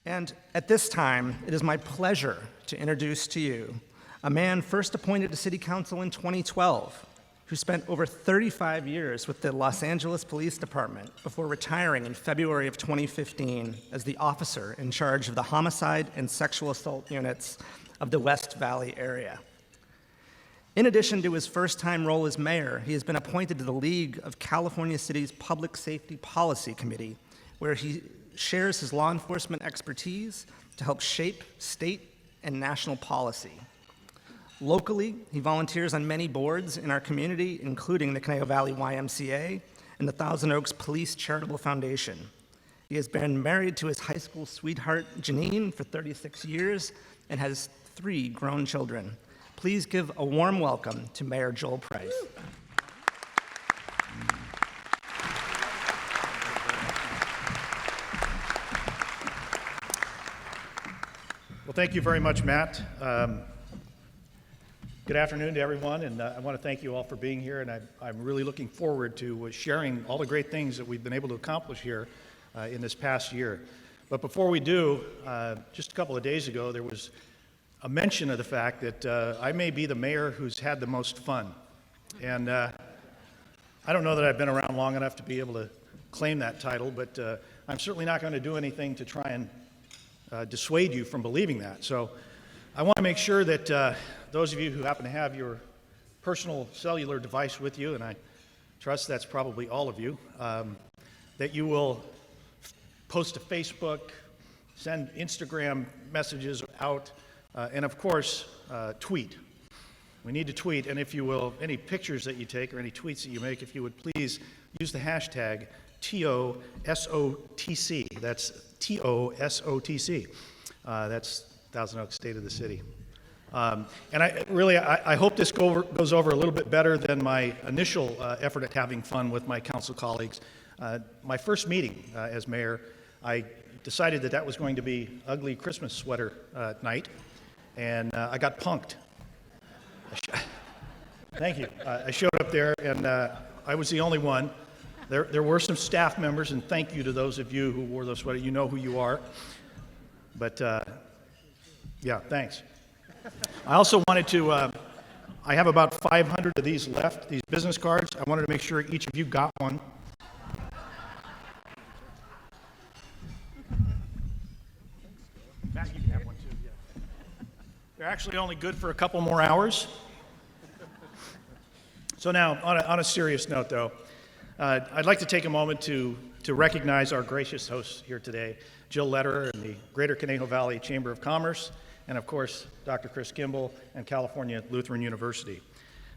And at this time, it is my pleasure to introduce to you a man first appointed to City Council in 2012, who spent over 35 years with the Los Angeles Police Department before retiring in February of 2015 as the officer in charge of the homicide and sexual assault units of the West Valley area. In addition to his first-time role as mayor, he has been appointed to the League of California Cities Public Safety Policy Committee, where he shares his law enforcement expertise to help shape state and national policy. Locally, he volunteers on many boards in our community, including the Conejo Valley YMCA and the Thousand Oaks Police Charitable Foundation. He has been married to his high school sweetheart, Janine, for 36 years and has 3 grown children. Please give a warm welcome to Mayor Joel Price. Well, thank you very much, Matt. Good afternoon to everyone, and I want to thank you all for being here, and I'm really looking forward to sharing all the great things that we've been able to accomplish here in this past year. But before we do, just a couple of days ago, there was a mention of the fact that I may be the mayor who's had the most fun. And I don't know that I've been around long enough to be able to claim that title, but I'm certainly not going to do anything to try and dissuade you from believing that. So I want to make sure that those of you who happen to have your personal cellular device with you, and I trust that's probably all of you, that you will post to Facebook, send Instagram messages out, and of course, tweet. We need to tweet, and if you will, any pictures that you take or any tweets that you make, if you would please use the hashtag TOSOTC. That's TOSOTC. That's Thousand Oaks, State of the City. And I hope this goes over a little bit better than my initial effort at having fun with my council colleagues. My first meeting as mayor, I decided that was going to be ugly Christmas sweater night, and I got punked. Thank you. I showed up there, and I was the only one. There were some staff members, and thank you to those of you who wore those sweaters. You know who you are. But yeah, thanks. I also wanted to, I have about 500 of these left, these business cards. I wanted to make sure each of you got one. Matt, you can have one too. Yeah. They're actually only good for a couple more hours. So now, on a serious note though, I'd like to take a moment to recognize our gracious hosts here today, Jill Lederer and the Greater Conejo Valley Chamber of Commerce, and of course, Dr. Chris Kimball and California Lutheran University.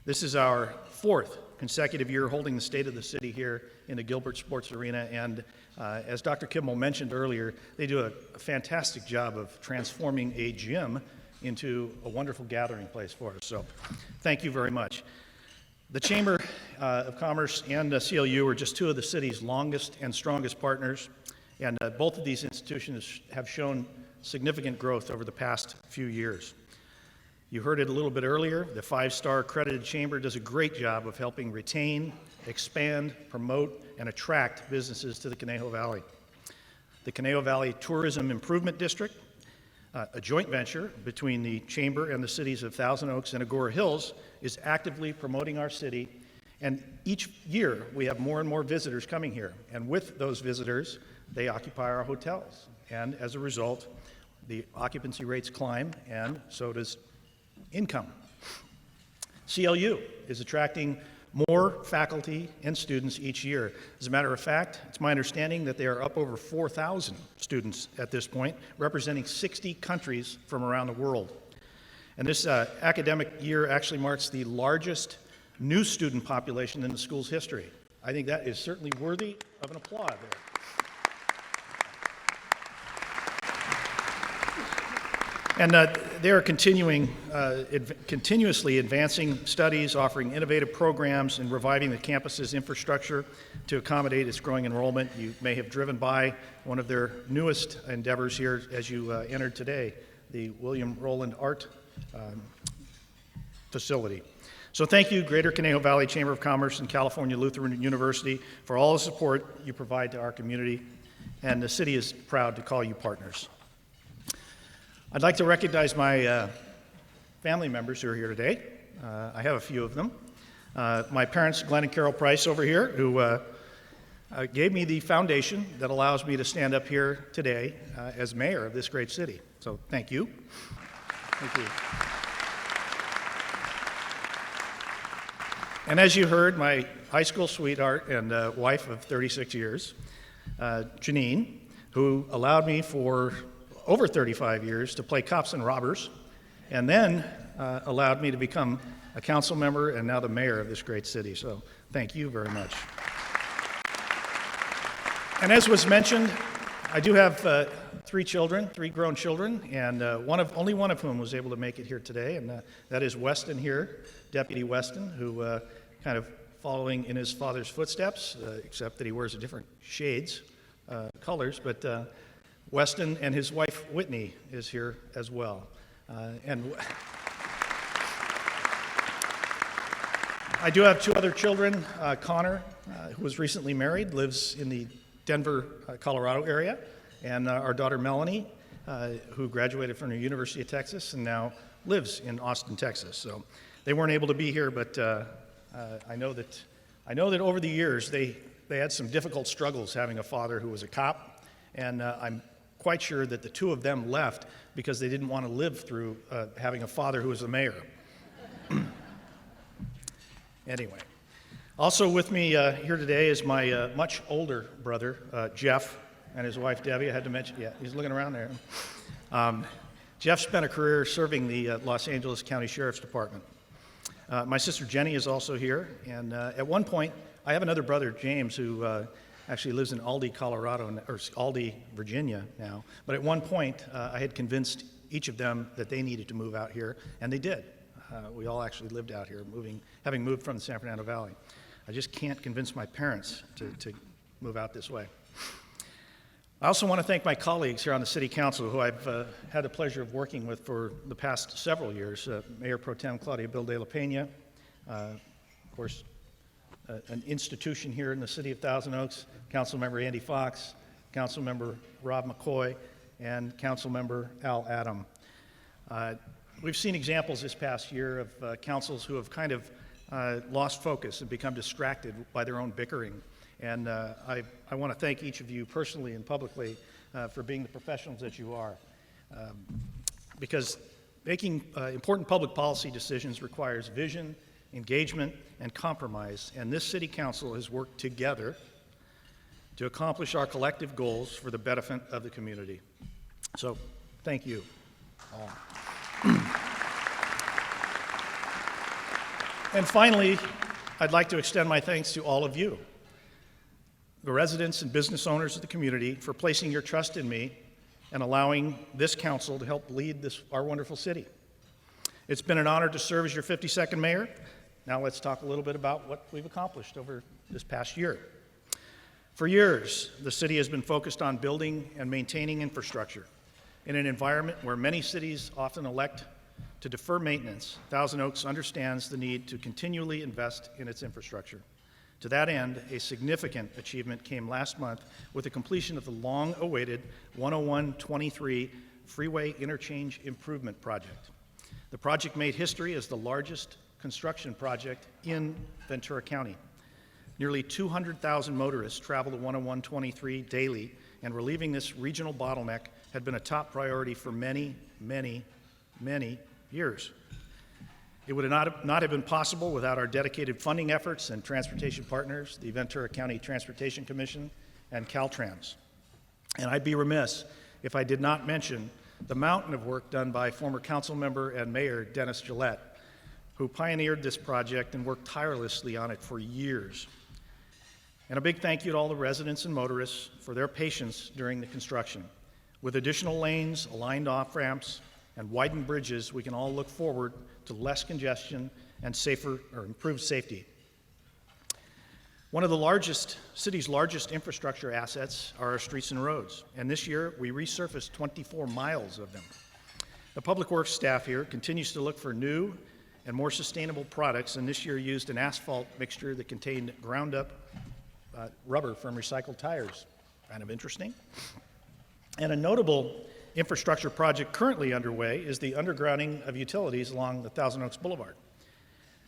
This is our 4th consecutive year holding the State of the City here in the Gilbert Sports Arena, and as Dr. Kimball mentioned earlier, they do a fantastic job of transforming a gym into a wonderful gathering place for us, so thank you very much. The Chamber of Commerce and CLU are just 2 of the city's longest and strongest partners, and both of these institutions have shown significant growth over the past few years. You heard it a little bit earlier, the 5-star accredited chamber does a great job of helping retain, expand, promote, and attract businesses to the Conejo Valley. The Conejo Valley Tourism Improvement District, a joint venture between the chamber and the cities of Thousand Oaks and Agora Hills, is actively promoting our city, and each year we have more and more visitors coming here, and with those visitors, they occupy our hotels, and as a result, the occupancy rates climb, and so does income. CLU is attracting more faculty and students each year. As a matter of fact, it's my understanding that they are up over 4,000 students at this point, representing 60 countries from around the world. And this academic year actually marks the largest new student population in the school's history. I think that is certainly worthy of an applaud there. And they are continuously advancing studies, offering innovative programs, and reviving the campus's infrastructure to accommodate its growing enrollment. You may have driven by one of their newest endeavors here as you entered today, the William Rowland Art facility. So thank you, Greater Conejo Valley Chamber of Commerce and California Lutheran University, for all the support you provide to our community, and the city is proud to call you partners. I'd like to recognize my family members who are here today. I have a few of them. My parents, Glenn and Carol Price over here, who gave me the foundation that allows me to stand up here today as mayor of this great city. So thank you. Thank you. And as you heard, my high school sweetheart and wife of 36 years, Janine, who allowed me for over 35 years to play cops and robbers, and then allowed me to become a council member and now the mayor of this great city. So thank you very much. And as was mentioned, I do have three grown children, and only one of whom was able to make it here today, and that is Weston here, Deputy Weston, who kind of following in his father's footsteps, except that he wears a different shades, colors, but Weston and his wife Whitney is here as well. And I do have two other children. Connor, who was recently married, lives in the Denver, Colorado area, and our daughter Melanie, who graduated from the University of Texas and now lives in Austin, Texas. So they weren't able to be here, but I know that over the years they had some difficult struggles having a father who was a cop, and I'm quite sure that the two of them left because they didn't want to live through having a father who was a mayor. Anyway, also with me here today is my much older brother, Jeff, and his wife, Debbie. I had to mention, yeah, he's looking around there. Jeff spent a career serving the Los Angeles County Sheriff's Department. My sister Jenny is also here, and at one point, I have another brother, James, who actually lives in Aldi, Colorado, or Aldi, Virginia now. But at one point, I had convinced each of them that they needed to move out here, and they did. We all actually lived out here, having moved from the San Fernando Valley. I just can't convince my parents to move out this way. I also want to thank my colleagues here on the City Council, who I've had the pleasure of working with for the past several years. Mayor Pro Tem Claudia Bill de la Pena, of course, an institution here in the city of Thousand Oaks, Councilmember Andy Fox, Councilmember Rob McCoy, and Councilmember Al Adam. We've seen examples this past year of councils who have kind of lost focus and become distracted by their own bickering. And I want to thank each of you personally and publicly for being the professionals that you are. Because making important public policy decisions requires vision, engagement, and compromise. And this city council has worked together to accomplish our collective goals for the benefit of the community. So, thank you all. And finally, I'd like to extend my thanks to all of you, the residents and business owners of the community, for placing your trust in me and allowing this council to help lead our wonderful city. It's been an honor to serve as your 52nd mayor. Now let's talk a little bit about what we've accomplished over this past year. For years, the city has been focused on building and maintaining infrastructure. In an environment where many cities often elect to defer maintenance, Thousand Oaks understands the need to continually invest in its infrastructure. To that end, a significant achievement came last month with the completion of the long-awaited 101-23 Freeway Interchange Improvement Project. The project made history as the largest construction project in Ventura County. Nearly 200,000 motorists travel the 101-23 daily, and relieving this regional bottleneck had been a top priority for many, many, many years. It would not have been possible without our dedicated funding efforts and transportation partners, the Ventura County Transportation Commission and Caltrans. And I'd be remiss if I did not mention the mountain of work done by former council member and mayor Dennis Gillette, who pioneered this project and worked tirelessly on it for years. And a big thank you to all the residents and motorists for their patience during the construction. With additional lanes, aligned off-ramps, and widened bridges, we can all look forward to less congestion and improved safety. One of the city's largest infrastructure assets are our streets and roads, and this year we resurfaced 24 miles of them. The public works staff here continues to look for new and more sustainable products, and this year used an asphalt mixture that contained ground-up rubber from recycled tires. Kind of interesting. And a notable infrastructure project currently underway is the undergrounding of utilities along the Thousand Oaks Boulevard.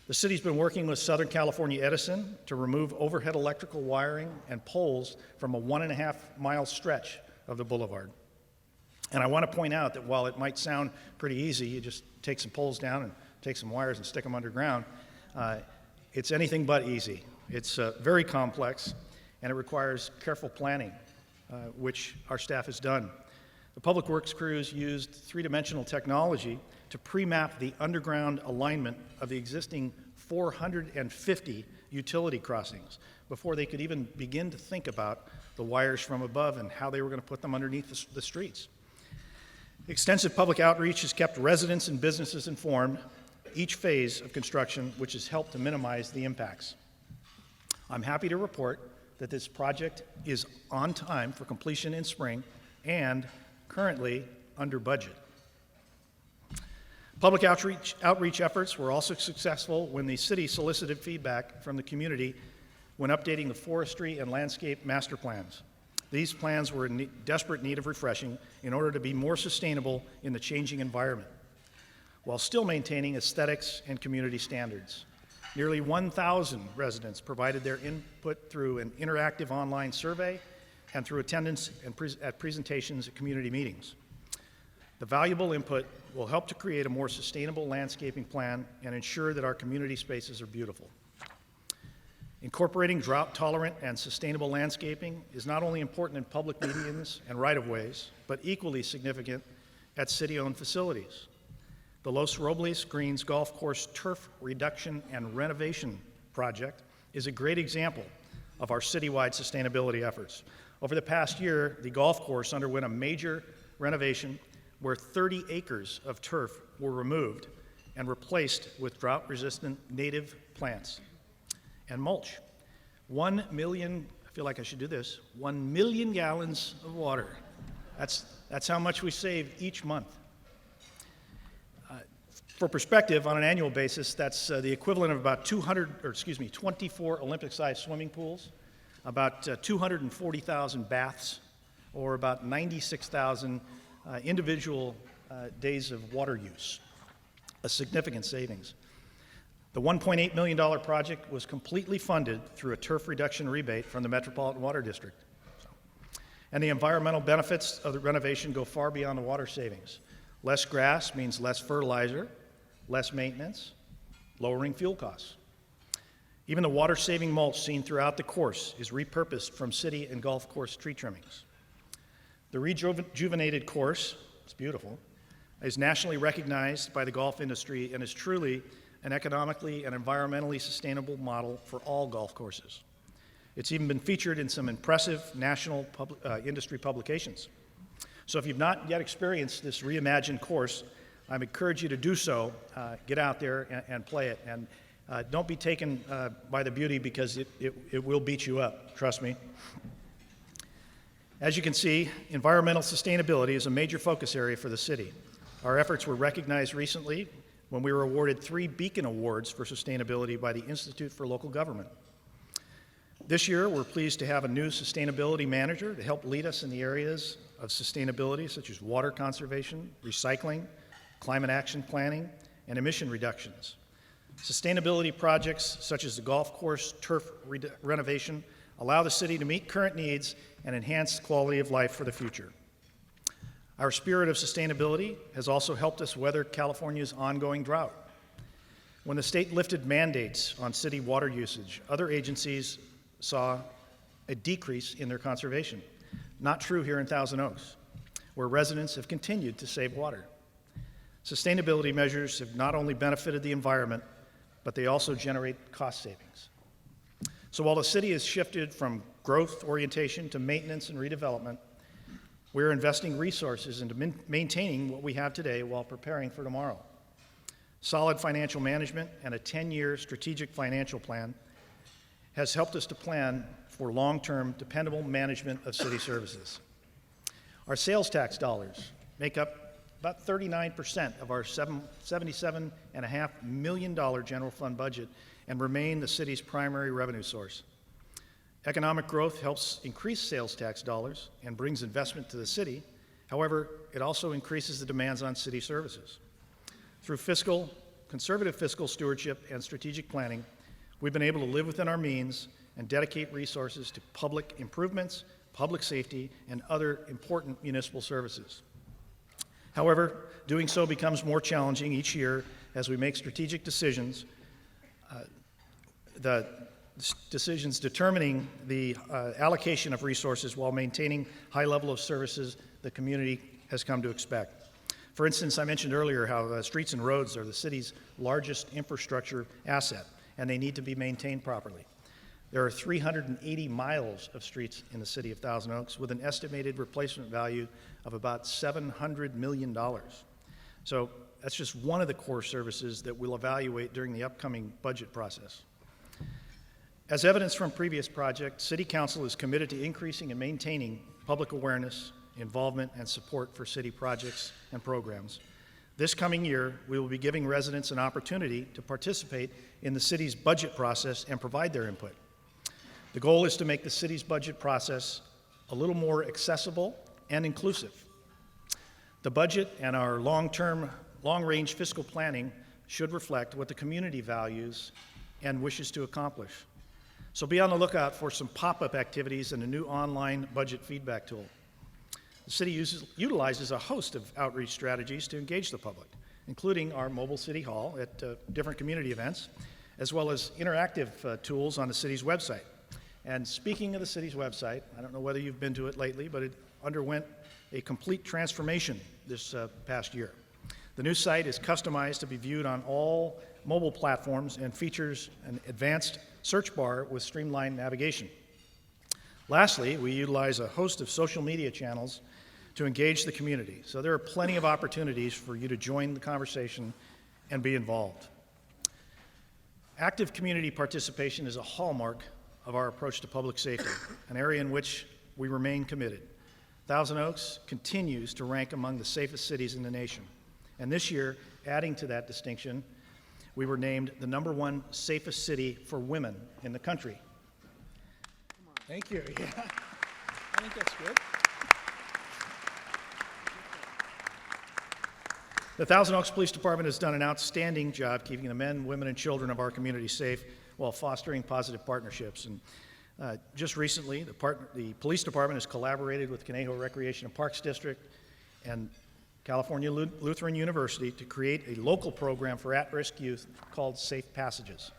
The city's been working with Southern California Edison to remove overhead electrical wiring and poles from a 1.5-mile stretch of the boulevard. And I want to point out that while it might sound pretty easy, you just take some poles down and take some wires and stick them underground, it's anything but easy. It's very complex, and it requires careful planning, which our staff has done. The Public Works crews used three-dimensional technology to pre-map the underground alignment of the existing 450 utility crossings before they could even begin to think about the wires from above and how they were going to put them underneath the streets. Extensive public outreach has kept residents and businesses informed each phase of construction, which has helped to minimize the impacts. I'm happy to report that this project is on time for completion in spring and currently under budget. Public outreach efforts were also successful when the city solicited feedback from the community when updating the forestry and landscape master plans. These plans were in desperate need of refreshing in order to be more sustainable in the changing environment, while still maintaining aesthetics and community standards. Nearly 1,000 residents provided their input through an interactive online survey and through attendance at presentations at community meetings. The valuable input will help to create a more sustainable landscaping plan and ensure that our community spaces are beautiful. Incorporating drought-tolerant and sustainable landscaping is not only important in public medians and right-of-ways, but equally significant at city-owned facilities. The Los Robles Greens Golf Course Turf Reduction and Renovation Project is a great example of our citywide sustainability efforts. Over the past year, the golf course underwent a major renovation where 30 acres of turf were removed and replaced with drought-resistant native plants and mulch. 1 million, I feel like I should do this, 1 million gallons of water. That's how much we save each month. For perspective, on an annual basis, that's the equivalent of about 24 Olympic-sized swimming pools, about 240,000 baths, or about 96,000 individual days of water use, a significant savings. The $1.8 million project was completely funded through a turf reduction rebate from the Metropolitan Water District. And the environmental benefits of the renovation go far beyond the water savings. Less grass means less fertilizer, less maintenance, lowering fuel costs. Even the water-saving mulch seen throughout the course is repurposed from city and golf course tree trimmings. The rejuvenated course, it's beautiful, is nationally recognized by the golf industry and is truly an economically and environmentally sustainable model for all golf courses. It's even been featured in some impressive national industry publications. So if you've not yet experienced this reimagined course, I encourage you to do so. Get out there and play it. And don't be taken by the beauty, because it will beat you up, trust me. As you can see, environmental sustainability is a major focus area for the city. Our efforts were recognized recently when we were awarded 3 Beacon Awards for sustainability by the Institute for Local Government. This year, we're pleased to have a new sustainability manager to help lead us in the areas of sustainability, such as water conservation, recycling, climate action planning, and emission reductions. Sustainability projects such as the golf course turf renovation allow the city to meet current needs and enhance quality of life for the future. Our spirit of sustainability has also helped us weather California's ongoing drought. When the state lifted mandates on city water usage, other agencies saw a decrease in their conservation. Not true here in Thousand Oaks, where residents have continued to save water. Sustainability measures have not only benefited the environment, but they also generate cost savings. So while the city has shifted from growth orientation to maintenance and redevelopment, we're investing resources into maintaining what we have today while preparing for tomorrow. Solid financial management and a 10-year strategic financial plan has helped us to plan for long-term, dependable management of city services. Our sales tax dollars make up about 39% of our $77.5 million general fund budget and remain the city's primary revenue source. Economic growth helps increase sales tax dollars and brings investment to the city, However, it also increases the demands on city services. Through conservative fiscal stewardship and strategic planning, we've been able to live within our means and dedicate resources to public improvements, public safety, and other important municipal services. However, doing so becomes more challenging each year as we make strategic decisions, decisions determining the allocation of resources while maintaining high level of services the community has come to expect. For instance, I mentioned earlier how streets and roads are the city's largest infrastructure asset, and they need to be maintained properly. There are 380 miles of streets in the city of Thousand Oaks with an estimated replacement value of about $700 million. So that's just one of the core services that we'll evaluate during the upcoming budget process. As evidence from previous projects, City Council is committed to increasing and maintaining public awareness, involvement, and support for city projects and programs. This coming year, we will be giving residents an opportunity to participate in the city's budget process and provide their input. The goal is to make the city's budget process a little more accessible and inclusive. The budget and our long-range fiscal planning should reflect what the community values and wishes to accomplish. So be on the lookout for some pop-up activities and a new online budget feedback tool. The city utilizes a host of outreach strategies to engage the public, including our mobile city hall at different community events, as well as interactive tools on the city's website. And speaking of the city's website, I don't know whether you've been to it lately, but it underwent a complete transformation this past year. The new site is customized to be viewed on all mobile platforms and features an advanced search bar with streamlined navigation. Lastly, we utilize a host of social media channels to engage the community. So there are plenty of opportunities for you to join the conversation and be involved. Active community participation is a hallmark of our approach to public safety, an area in which we remain committed. Thousand Oaks continues to rank among the safest cities in the nation. And this year, adding to that distinction, we were named the #1 safest city for women in the country. Thank you. Yeah, I think that's good. The Thousand Oaks Police Department has done an outstanding job keeping the men, women, and children of our community safe while fostering positive partnerships. And just recently, the police department has collaborated with Conejo Recreation and Parks District and California Lutheran University to create a local program for at-risk youth called Safe Passages.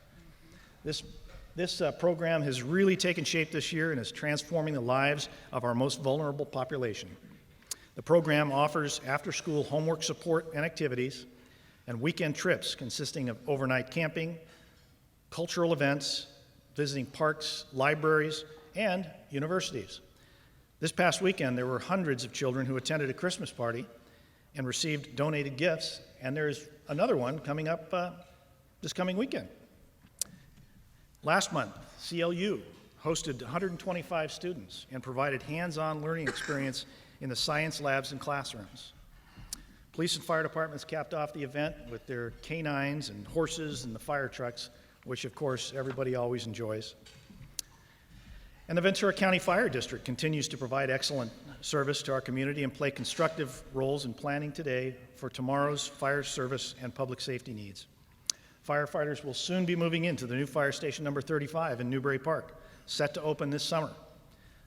This program has really taken shape this year and is transforming the lives of our most vulnerable population. The program offers after-school homework support and activities and weekend trips consisting of overnight camping, cultural events, visiting parks, libraries, and universities. This past weekend, there were hundreds of children who attended a Christmas party and received donated gifts, and there's another one coming up this coming weekend. Last month, CLU hosted 125 students and provided hands-on learning experience in the science labs and classrooms. Police and fire departments capped off the event with their canines and horses and the fire trucks, which of course everybody always enjoys. And the Ventura County Fire District continues to provide excellent service to our community and play constructive roles in planning today for tomorrow's fire service and public safety needs. Firefighters will soon be moving into the new fire station number 35 in Newbury Park, set to open this summer.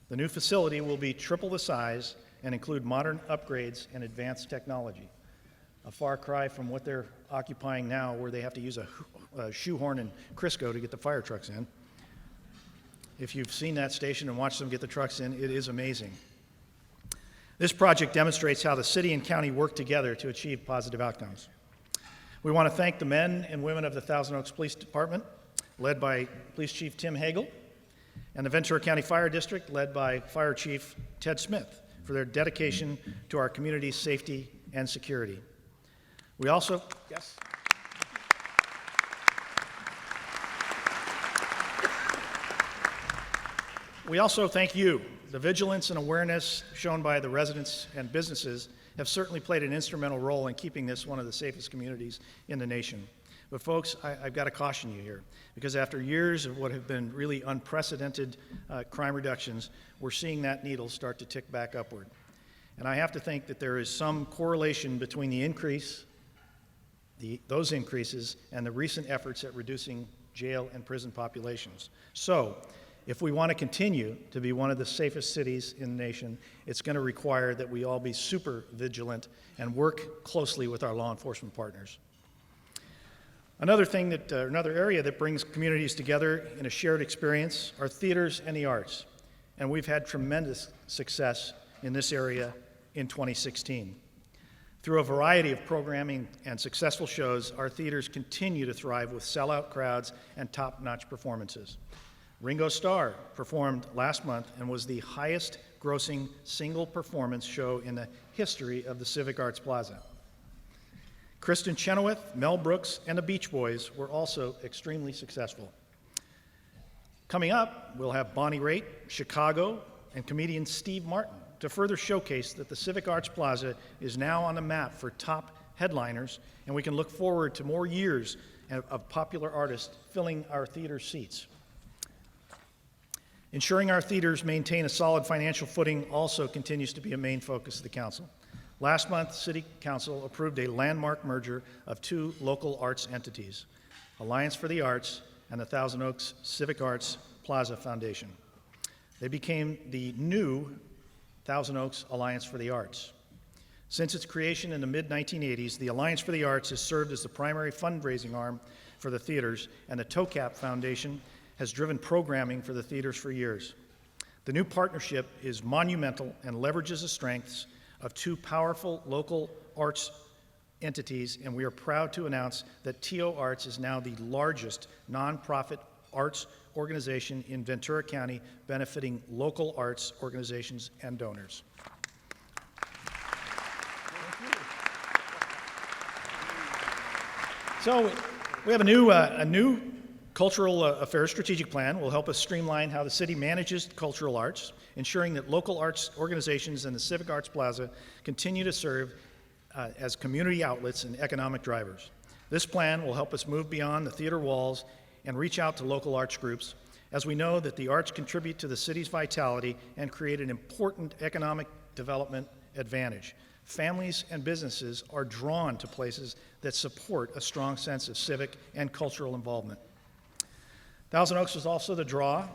The new facility will be triple the size and include modern upgrades and advanced technology. A far cry from what they're occupying now, where they have to use a shoehorn and Crisco to get the fire trucks in. If you've seen that station and watched them get the trucks in, it is amazing. This project demonstrates how the city and county work together to achieve positive outcomes. We want to thank the men and women of the Thousand Oaks Police Department, led by Police Chief Tim Hagel, and the Ventura County Fire District, led by Fire Chief Ted Smith, for their dedication to our community's safety and security. We also, yes? We also thank you. The vigilance and awareness shown by the residents and businesses have certainly played an instrumental role in keeping this one of the safest communities in the nation. But folks, I've got to caution you here, because after years of what have been really unprecedented crime reductions, we're seeing that needle start to tick back upward. And I have to think that there is some correlation between those increases and the recent efforts at reducing jail and prison populations. So, if we want to continue to be one of the safest cities in the nation, it's going to require that we all be super vigilant and work closely with our law enforcement partners. Another area that brings communities together in a shared experience are theaters and the arts. And we've had tremendous success in this area in 2016. Through a variety of programming and successful shows, our theaters continue to thrive with sellout crowds and top-notch performances. Ringo Starr performed last month and was the highest grossing single performance show in the history of the Civic Arts Plaza. Kristen Chenoweth, Mel Brooks, and the Beach Boys were also extremely successful. Coming up, we'll have Bonnie Raitt, Chicago, and comedian Steve Martin to further showcase that the Civic Arts Plaza is now on the map for top headliners, and we can look forward to more years of popular artists filling our theater seats. Ensuring our theaters maintain a solid financial footing also continues to be a main focus of the Council. Last month, City Council approved a landmark merger of two local arts entities, Alliance for the Arts and the Thousand Oaks Civic Arts Plaza Foundation. They became the new Thousand Oaks Alliance for the Arts. Since its creation in the mid-1980s, the Alliance for the Arts has served as the primary fundraising arm for the theaters, and the TOCAP Foundation has driven programming for the theaters for years. The new partnership is monumental and leverages the strengths of two powerful local arts entities, and we are proud to announce that TO Arts is now the largest nonprofit arts organization in Ventura County, benefiting local arts organizations and donors. So we have a new Cultural Affairs Strategic Plan will help us streamline how the city manages cultural arts, ensuring that local arts organizations and the Civic Arts Plaza continue to serve as community outlets and economic drivers. This plan will help us move beyond the theater walls and reach out to local arts groups, as we know that the arts contribute to the city's vitality and create an important economic development advantage. Families and businesses are drawn to places that support a strong sense of civic and cultural involvement. Thousand Oaks was also the draw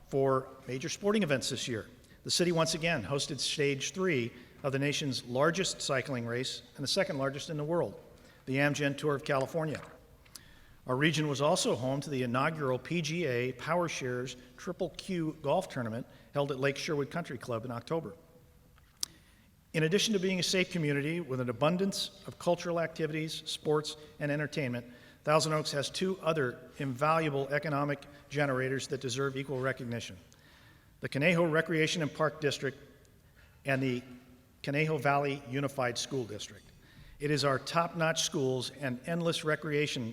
for major sporting events this year. The city once again hosted Stage 3 of the nation's largest cycling race and the second largest in the world, the Amgen Tour of California. Our region was also home to the inaugural PGA Power Shares Triple Q golf tournament held at Lake Sherwood Country Club in October. In addition to being a safe community with an abundance of cultural activities, sports, and entertainment, Thousand Oaks has two other invaluable economic generators that deserve equal recognition: the Conejo Recreation and Park District and the Conejo Valley Unified School District. It is our top-notch schools and endless recreational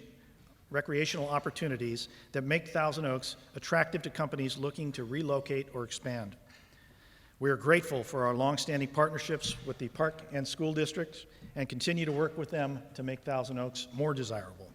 opportunities that make Thousand Oaks attractive to companies looking to relocate or expand. We are grateful for our longstanding partnerships with the park and school districts and continue to work with them to make Thousand Oaks more desirable.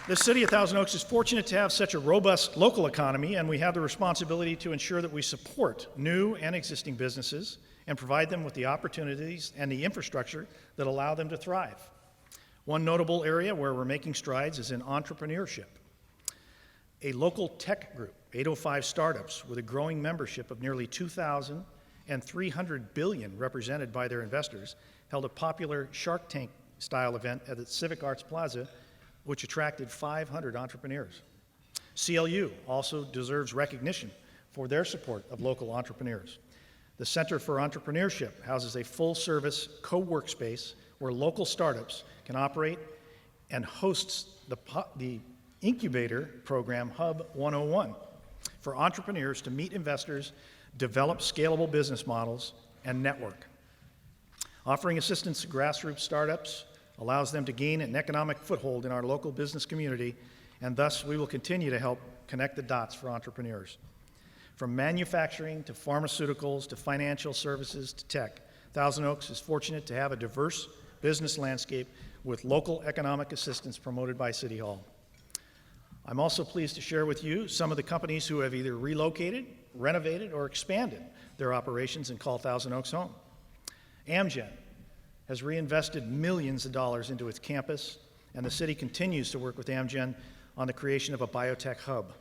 The city of Thousand Oaks is fortunate to have such a robust local economy, and we have the responsibility to ensure that we support new and existing businesses and provide them with the opportunities and the infrastructure that allow them to thrive. One notable area where we're making strides is in entrepreneurship. A local tech group, 805 Startups, with a growing membership of nearly 2,000 and $300 billion represented by their investors, held a popular Shark Tank-style event at the Civic Arts Plaza, which attracted 500 entrepreneurs. CLU also deserves recognition for their support of local entrepreneurs. The Center for Entrepreneurship houses a full-service co-work space where local startups can operate and hosts the incubator program Hub 101 for entrepreneurs to meet investors, develop scalable business models, and network. Offering assistance to grassroots startups allows them to gain an economic foothold in our local business community, and thus we will continue to help connect the dots for entrepreneurs. From manufacturing to pharmaceuticals to financial services to tech, Thousand Oaks is fortunate to have a diverse business landscape with local economic assistance promoted by City Hall. I'm also pleased to share with you some of the companies who have either relocated, renovated, or expanded their operations and call Thousand Oaks home. Amgen has reinvested millions of dollars into its campus, and the city continues to work with Amgen on the creation of a biotech hub.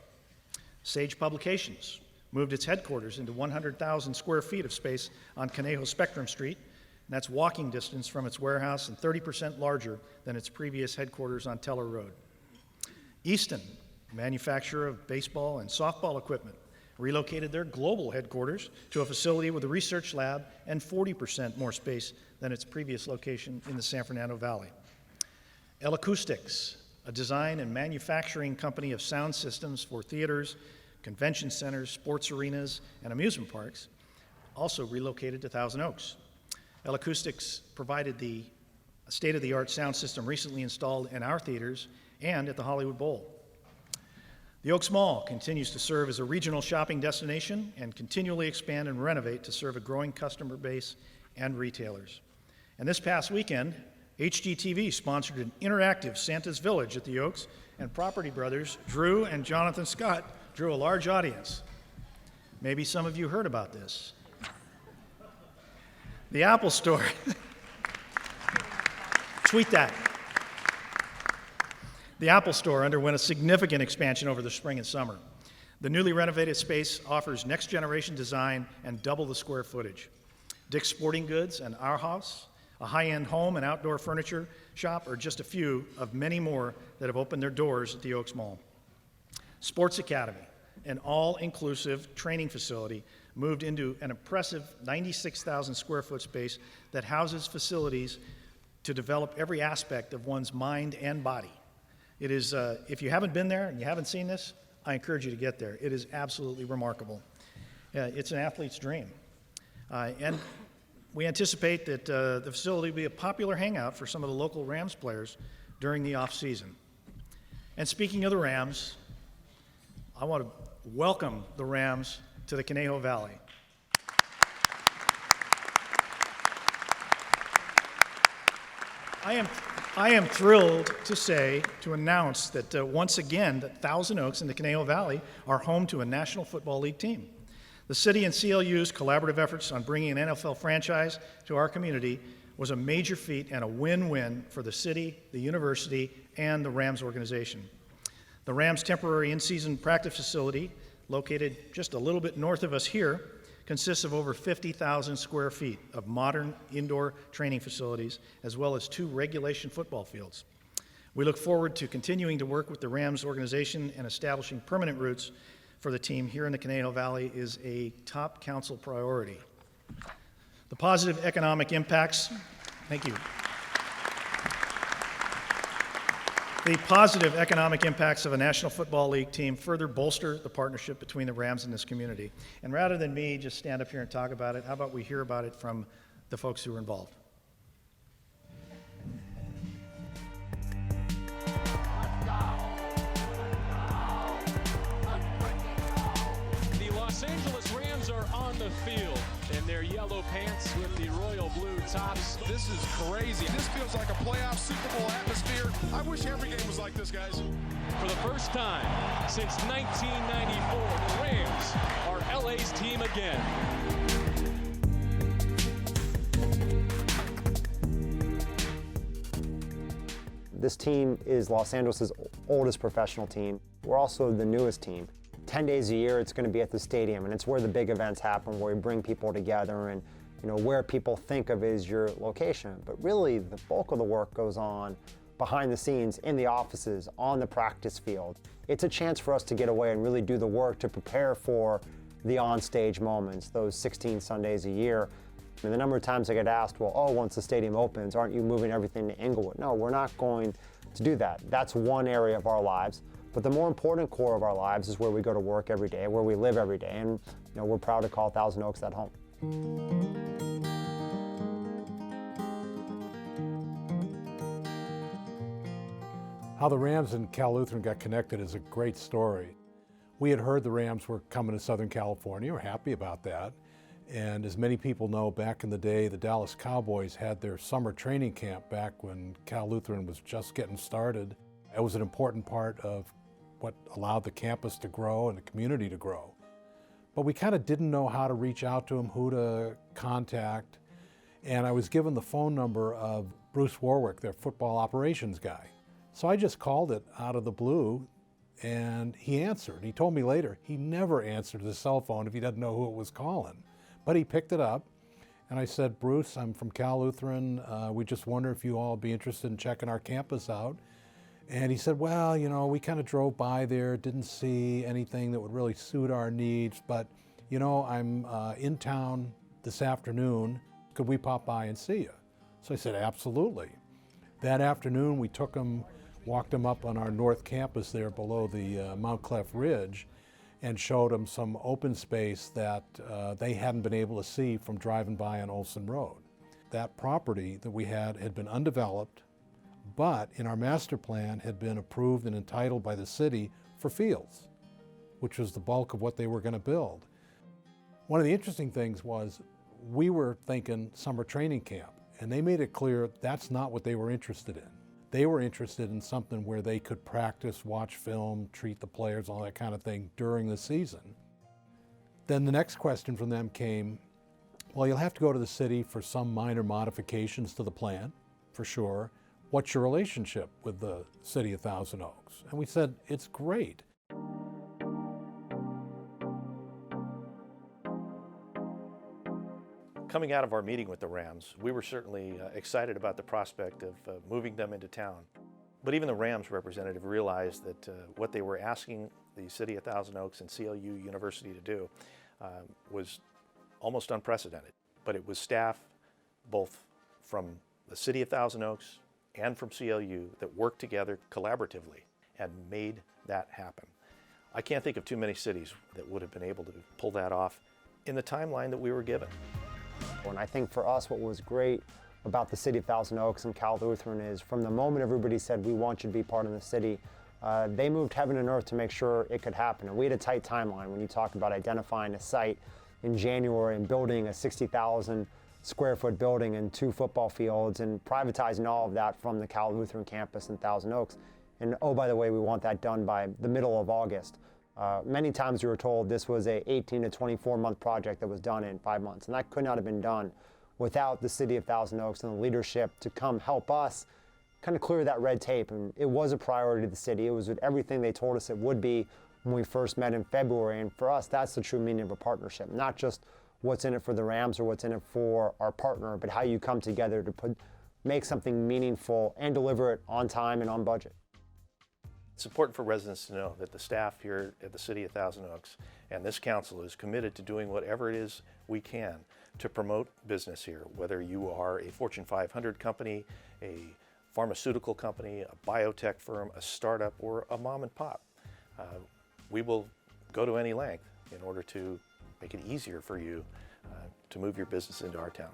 Sage Publications moved its headquarters into 100,000 square feet of space on Conejo Spectrum Street, and that's walking distance from its warehouse and 30% larger than its previous headquarters on Teller Road. Easton, manufacturer of baseball and softball equipment, relocated their global headquarters to a facility with a research lab and 40% more space than its previous location in the San Fernando Valley. L Acoustics, a design and manufacturing company of sound systems for theaters, convention centers, sports arenas, and amusement parks, also relocated to Thousand Oaks. L Acoustics provided the state-of-the-art sound system recently installed in our theaters and at the Hollywood Bowl. The Oaks Mall continues to serve as a regional shopping destination and continually expand and renovate to serve a growing customer base and retailers. And this past weekend, HGTV sponsored an interactive Santa's Village at the Oaks, and Property Brothers, Drew and Jonathan Scott, drew a large audience. Maybe some of you heard about this. The Apple Store. Tweet that. The Apple Store underwent a significant expansion over the spring and summer. The newly renovated space offers next-generation design and double the square footage. Dick's Sporting Goods and Our House, a high-end home and outdoor furniture shop, are just a few of many more that have opened their doors at the Oaks Mall. Sports Academy, an all-inclusive training facility, moved into an impressive 96,000 square foot space that houses facilities to develop every aspect of one's mind and body. It is, if you haven't been there and you haven't seen this, I encourage you to get there. It is absolutely remarkable. It's an athlete's dream. And we anticipate that the facility will be a popular hangout for some of the local Rams players during the off-season. And speaking of the Rams, I want to welcome the Rams to the Conejo Valley. I am thrilled to announce that once again, that Thousand Oaks and the Conejo Valley are home to a National Football League team. The city and CLU's collaborative efforts on bringing an NFL franchise to our community was a major feat and a win-win for the city, the university, and the Rams organization. The Rams' temporary in-season practice facility, located just a little bit north of us here, consists of over 50,000 square feet of modern indoor training facilities, as well as 2 regulation football fields. We look forward to continuing to work with the Rams organization, and establishing permanent roots for the team here in the Conejo Valley is a top council priority. The positive economic impacts, thank you. The positive economic impacts of a National Football League team further bolster the partnership between the Rams and this community. And rather than me just stand up here and talk about it, how about we hear about it from the folks who are involved? The Los Angeles Rams are on the field in their yellow pants with the royal blue tops. This is crazy. This feels like a playoff Super Bowl atmosphere. I wish every game was like this, guys. For the first time since 1994, the Rams are LA's team again. This team is Los Angeles' oldest professional team. We're also the newest team. 10 days a year, it's going to be at the stadium, and it's where the big events happen, where we bring people together, and where people think of is your location. But really, the bulk of the work goes on behind the scenes, in the offices, on the practice field. It's a chance for us to get away and really do the work to prepare for the on-stage moments, those 16 Sundays a year. And the number of times I get asked, well, once the stadium opens, aren't you moving everything to Inglewood? No, we're not going to do that. That's one area of our lives. But the more important core of our lives is where we go to work every day, where we live every day. And we're proud to call Thousand Oaks that home. How the Rams and Cal Lutheran got connected is a great story. We had heard the Rams were coming to Southern California. We're happy about that. And as many people know, back in the day, the Dallas Cowboys had their summer training camp back when Cal Lutheran was just getting started. It was an important part of what allowed the campus to grow and the community to grow. But we kind of didn't know how to reach out to them, who to contact. And I was given the phone number of Bruce Warwick, their football operations guy. So I just called it out of the blue, and he answered. He told me later he never answered his cell phone if he doesn't know who it was calling. But he picked it up, and I said, Bruce, I'm from Cal Lutheran. We just wonder if you all would be interested in checking our campus out. And he said, well, you know, we kind of drove by there, didn't see anything that would really suit our needs, but, you know, I'm in town this afternoon. Could we pop by and see you? So I said, absolutely. That afternoon, we took him, walked him up on our north campus there below the Mount Clef Ridge, and showed him some open space that they hadn't been able to see from driving by on Olson Road. That property that we had been undeveloped, but in our master plan had been approved and entitled by the city for fields, which was the bulk of what they were going to build. One of the interesting things was we were thinking summer training camp, and they made it clear that's not what they were interested in. They were interested in something where they could practice, watch film, treat the players, all that kind of thing during the season. Then the next question from them came, well, you'll have to go to the city for some minor modifications to the plan, for sure. What's your relationship with the city of Thousand Oaks? And we said, it's great. Coming out of our meeting with the Rams, we were certainly excited about the prospect of moving them into town. But even the Rams representative realized that what they were asking the city of Thousand Oaks and CLU University to do was almost unprecedented. But it was staff, both from the city of Thousand Oaks and from CLU, that worked together collaboratively and made that happen. I can't think of too many cities that would have been able to pull that off in the timeline that we were given. And I think for us, what was great about the city of Thousand Oaks and Cal Lutheran is from the moment everybody said, we want you to be part of the city, they moved heaven and earth to make sure it could happen. And we had a tight timeline when you talk about identifying a site in January and building a 60,000 square foot building and 2 football fields and privatizing all of that from the Cal Lutheran campus in Thousand Oaks. And oh, by the way, we want that done by the middle of August. Many times we were told this was a 18 to 24 month project that was done in 5 months, and that could not have been done without the city of Thousand Oaks and the leadership to come help us kind of clear that red tape. And it was a priority to the city. It was everything they told us it would be when we first met in February. And for us, that's the true meaning of a partnership, not just what's in it for the Rams or what's in it for our partner, but how you come together to make something meaningful and deliver it on time and on budget. It's important for residents to know that the staff here at the City of Thousand Oaks and this council is committed to doing whatever it is we can to promote business here, whether you are a Fortune 500 company, a pharmaceutical company, a biotech firm, a startup, or a mom and pop. We will go to any length in order to make it easier for you to move your business into our town.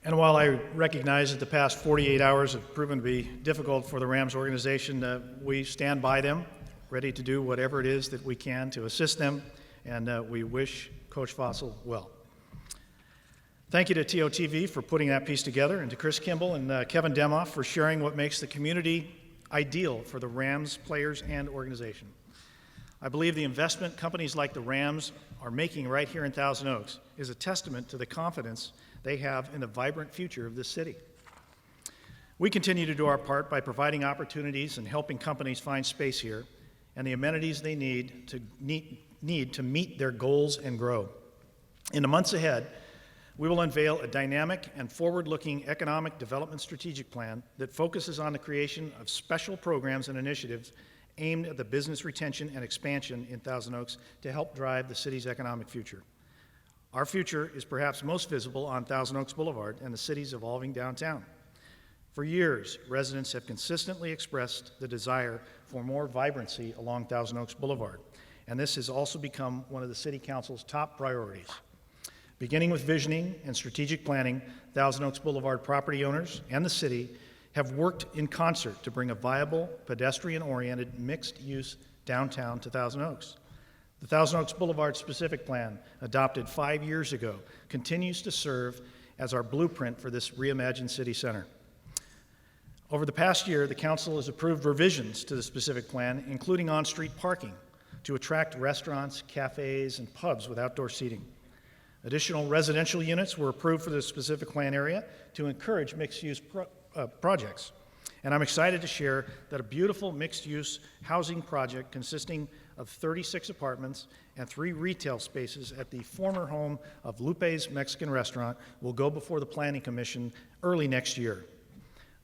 And while I recognize that the past 48 hours have proven to be difficult for the Rams organization, we stand by them, ready to do whatever it is that we can to assist them, and we wish Coach Fossil well. Thank you to TOTV for putting that piece together, and to Chris Kimball and Kevin Demoff for sharing what makes the community ideal for the Rams players and organization. I believe the investment companies like the Rams are making right here in Thousand Oaks is a testament to the confidence they have in the vibrant future of this city. We continue to do our part by providing opportunities and helping companies find space here and the amenities they need to meet their goals and grow. In the months ahead, we will unveil a dynamic and forward-looking economic development strategic plan that focuses on the creation of special programs and initiatives aimed at the business retention and expansion in Thousand Oaks to help drive the city's economic future. Our future is perhaps most visible on Thousand Oaks Boulevard and the city's evolving downtown. For years, residents have consistently expressed the desire for more vibrancy along Thousand Oaks Boulevard, and this has also become one of the City Council's top priorities. Beginning with visioning and strategic planning, Thousand Oaks Boulevard property owners and the city have worked in concert to bring a viable, pedestrian-oriented, mixed-use downtown to Thousand Oaks. The Thousand Oaks Boulevard Specific Plan, adopted 5 years ago, continues to serve as our blueprint for this reimagined city center. Over the past year, the council has approved revisions to the specific plan, including on-street parking, to attract restaurants, cafes, and pubs with outdoor seating. Additional residential units were approved for the specific plan area to encourage mixed-use projects. And I'm excited to share that a beautiful mixed-use housing project consisting of 36 apartments and 3 retail spaces at the former home of Lupe's Mexican Restaurant will go before the Planning Commission early next year.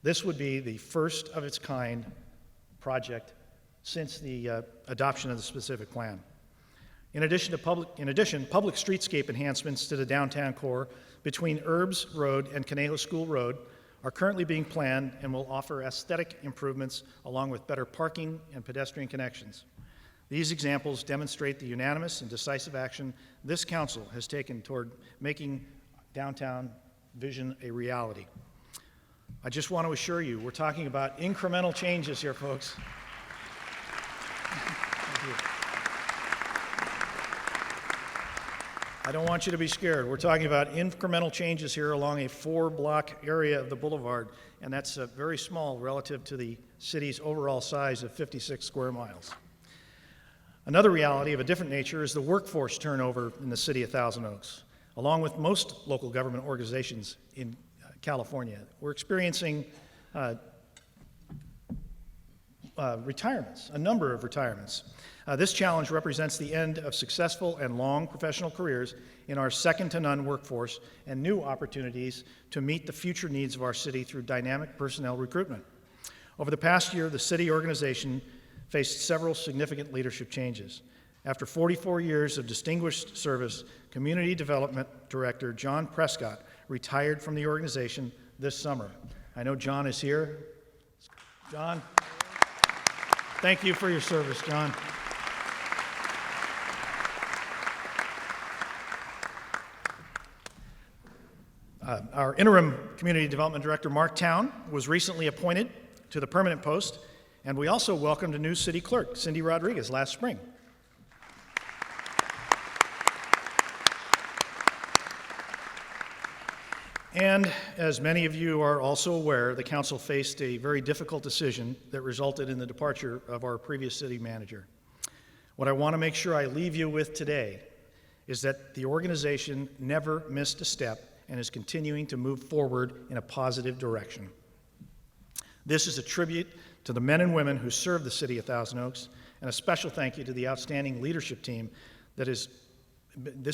This would be the first of its kind project since the adoption of the specific plan. In addition, public streetscape enhancements to the downtown core between Herbs Road and Conejo School Road are currently being planned and will offer aesthetic improvements along with better parking and pedestrian connections. These examples demonstrate the unanimous and decisive action this council has taken toward making downtown vision a reality. I just want to assure you, we're talking about incremental changes here, folks. Thank you. I don't want you to be scared. We're talking about incremental changes here along a 4-block area of the boulevard, and that's very small relative to the city's overall size of 56 square miles. Another reality of a different nature is the workforce turnover in the city of Thousand Oaks. Along with most local government organizations in California, we're experiencing retirements, a number of retirements. This challenge represents the end of successful and long professional careers in our second-to-none workforce and new opportunities to meet the future needs of our city through dynamic personnel recruitment. Over the past year, the city organization faced several significant leadership changes. After 44 years of distinguished service, Community Development Director John Prescott retired from the organization this summer. I know John is here. John, thank you for your service, John. Our interim Community Development Director, Mark Town, was recently appointed to the permanent post, and we also welcomed a new city clerk, Cindy Rodriguez, last spring. And as many of you are also aware, the council faced a very difficult decision that resulted in the departure of our previous city manager. What I want to make sure I leave you with today is that the organization never missed a step and is continuing to move forward in a positive direction. This is a tribute to the men and women who serve the city of Thousand Oaks, and a special thank you to the outstanding leadership team this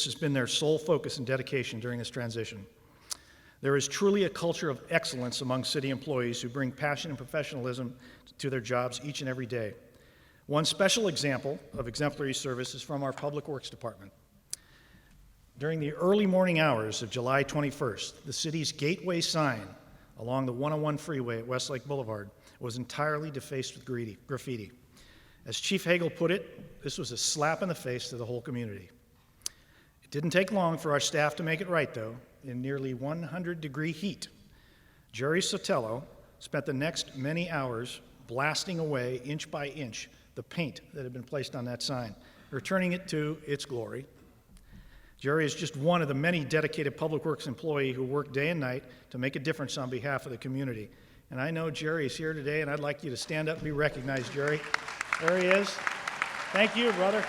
has been their sole focus and dedication during this transition. There is truly a culture of excellence among city employees who bring passion and professionalism to their jobs each and every day. One special example of exemplary service is from our Public Works Department. During the early morning hours of July 21st, the city's gateway sign along the 101 freeway at Westlake Boulevard was entirely defaced with graffiti. As Chief Hagel put it, this was a slap in the face to the whole community. It didn't take long for our staff to make it right, though. In nearly 100-degree heat, Jerry Sotelo spent the next many hours blasting away, inch by inch, the paint that had been placed on that sign, returning it to its glory. Jerry is just one of the many dedicated Public Works employees who work day and night to make a difference on behalf of the community. And I know Jerry is here today, and I'd like you to stand up and be recognized, Jerry. There he is. Thank you, brother.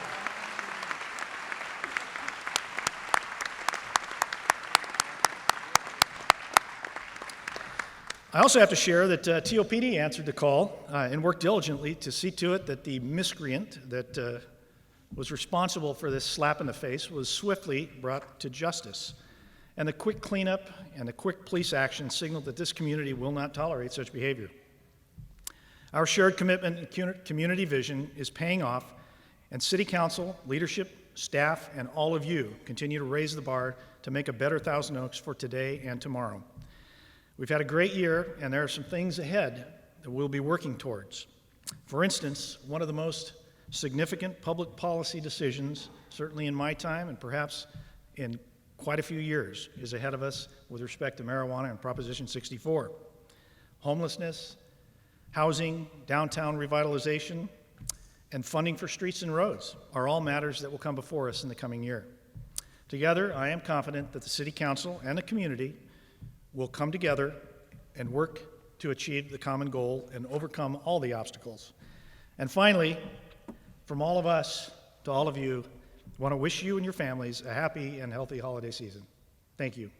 I also have to share that TOPD answered the call and worked diligently to see to it that the miscreant that was responsible for this slap in the face was swiftly brought to justice. And the quick cleanup and the quick police action signaled that this community will not tolerate such behavior. Our shared commitment and community vision is paying off, and City Council, leadership, staff, and all of you continue to raise the bar to make a better Thousand Oaks for today and tomorrow. We've had a great year, and there are some things ahead that we'll be working towards. For instance, one of the most significant public policy decisions, certainly in my time and perhaps in quite a few years, is ahead of us with respect to marijuana and Proposition 64. homelessness, housing, downtown revitalization, and funding for streets and roads are all matters that will come before us in the coming year. Together, I am confident that the City Council and the community will come together and work to achieve the common goal and overcome all the obstacles. And finally, from all of us to all of you, I want to wish you and your families a happy and healthy holiday season. Thank you.